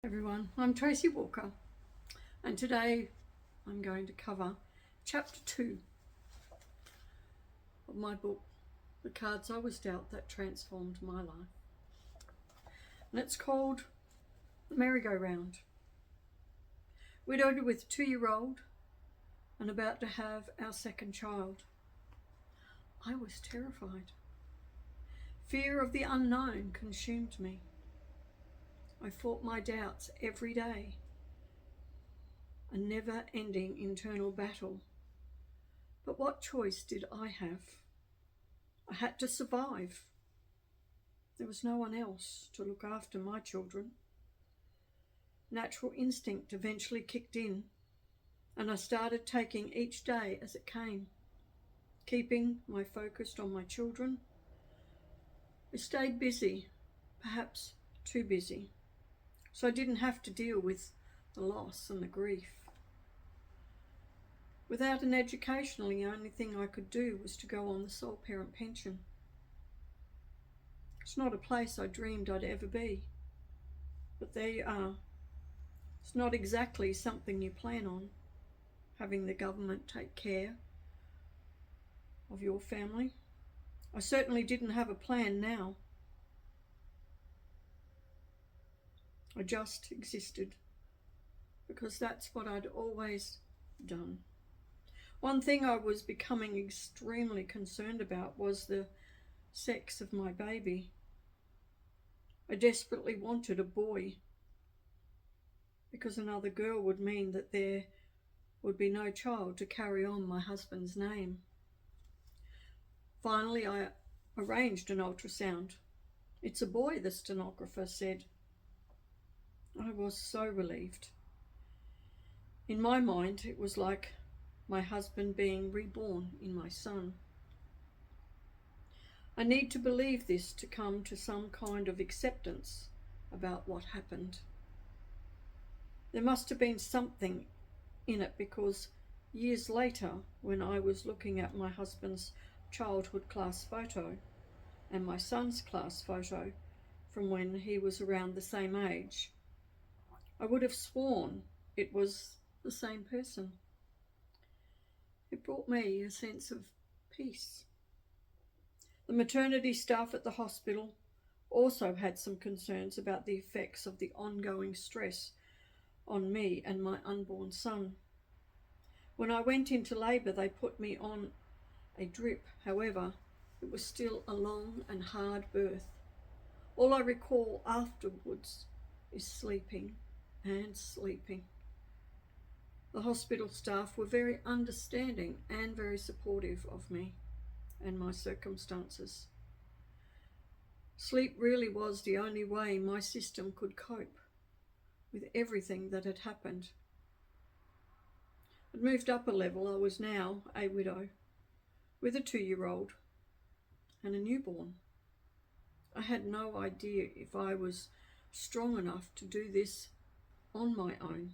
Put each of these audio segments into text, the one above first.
Everyone, I'm Tracy Walker, and today I'm going to cover chapter 2 of my book, The Cards I Was Dealt That Transformed My Life. And it's called The Merry-Go-Round. Widowed with a 2-year-old and about to have our second child. I was terrified. Fear of the unknown consumed me. I fought my doubts every day, a never-ending internal battle. But what choice did I have? I had to survive. There was no one else to look after my children. Natural instinct eventually kicked in, and I started taking each day as it came, keeping my focus on my children. I stayed busy, perhaps too busy, so I didn't have to deal with the loss and the grief. Without an education, the only thing I could do was to go on the sole parent pension. It's not a place I dreamed I'd ever be, but there you are. It's not exactly something you plan on, having the government take care of your family. I certainly didn't have a plan now. I just existed, because that's what I'd always done. One thing I was becoming extremely concerned about was the sex of my baby. I desperately wanted a boy, because another girl would mean that there would be no child to carry on my husband's name. Finally, I arranged an ultrasound. "It's a boy," the stenographer said. I was so relieved. In my mind, it was like my husband being reborn in my son. I need to believe this to come to some kind of acceptance about what happened. There must have been something in it, because years later, when I was looking at my husband's childhood class photo and my son's class photo from when he was around the same age, I would have sworn it was the same person. It brought me a sense of peace. The maternity staff at the hospital also had some concerns about the effects of the ongoing stress on me and my unborn son. When I went into labour, they put me on a drip. However, it was still a long and hard birth. All I recall afterwards is sleeping and sleeping. The hospital staff were very understanding and very supportive of me and my circumstances. Sleep really was the only way my system could cope with everything that had happened. I'd moved up a level. I was now a widow with a 2-year-old and a newborn. I had no idea if I was strong enough to do this on my own.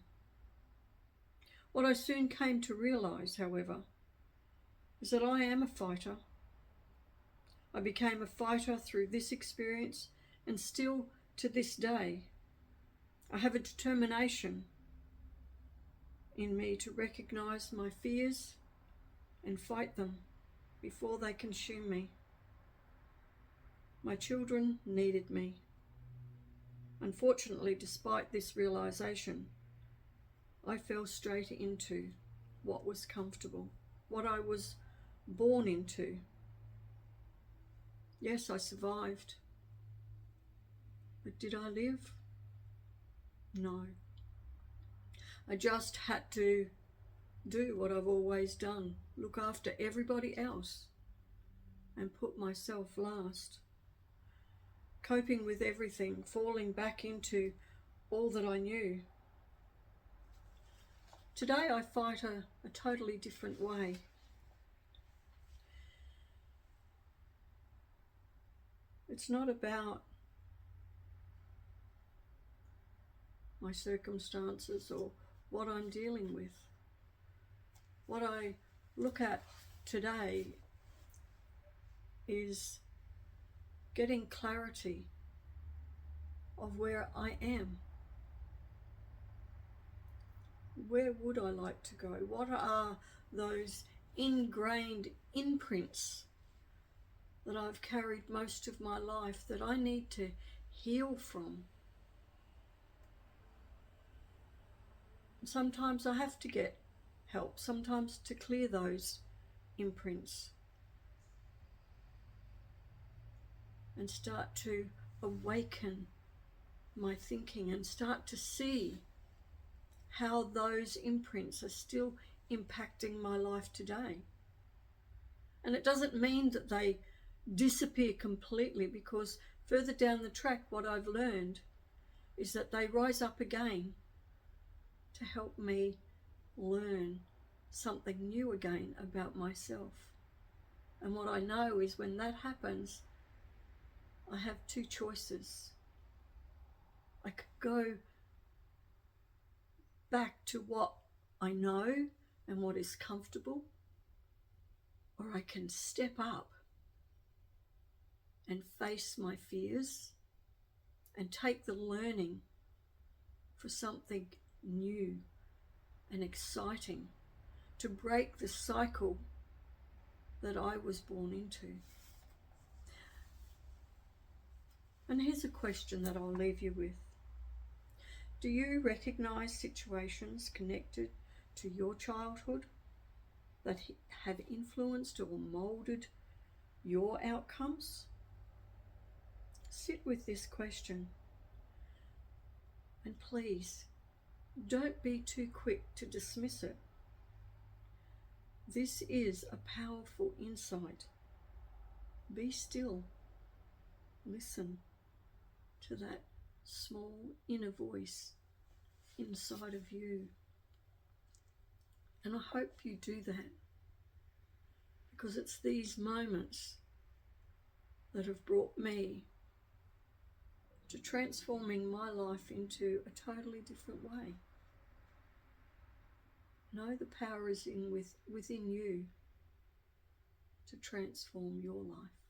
What I soon came to realise, however, is that I am a fighter. I became a fighter through this experience, and still to this day, I have a determination in me to recognise my fears and fight them before they consume me. My children needed me. Unfortunately, despite this realisation, I fell straight into what was comfortable, what I was born into. Yes, I survived. But did I live? No. I just had to do what I've always done, look after everybody else and put myself last. Coping with everything, falling back into all that I knew. Today I fight a totally different way. It's not about my circumstances or what I'm dealing with. What I look at today is getting clarity of where I am Where would I like to go? What are those ingrained imprints that I've carried most of my life that I need to heal from? Sometimes I have to get help, sometimes to clear those imprints and start to awaken my thinking and start to see how those imprints are still impacting my life today. And it doesn't mean that they disappear completely, because further down the track what I've learned is that they rise up again to help me learn something new again about myself. And what I know is when that happens, I have two choices. I could go back to what I know and what is comfortable, or I can step up and face my fears and take the learning for something new and exciting to break the cycle that I was born into. And here's a question that I'll leave you with. Do you recognize situations connected to your childhood that have influenced or molded your outcomes? Sit with this question, and please don't be too quick to dismiss it. This is a powerful insight. Be still. Listen to that small inner voice inside of you. And I hope you do that, because it's these moments that have brought me to transforming my life into a totally different way. Know the power is within you to transform your life.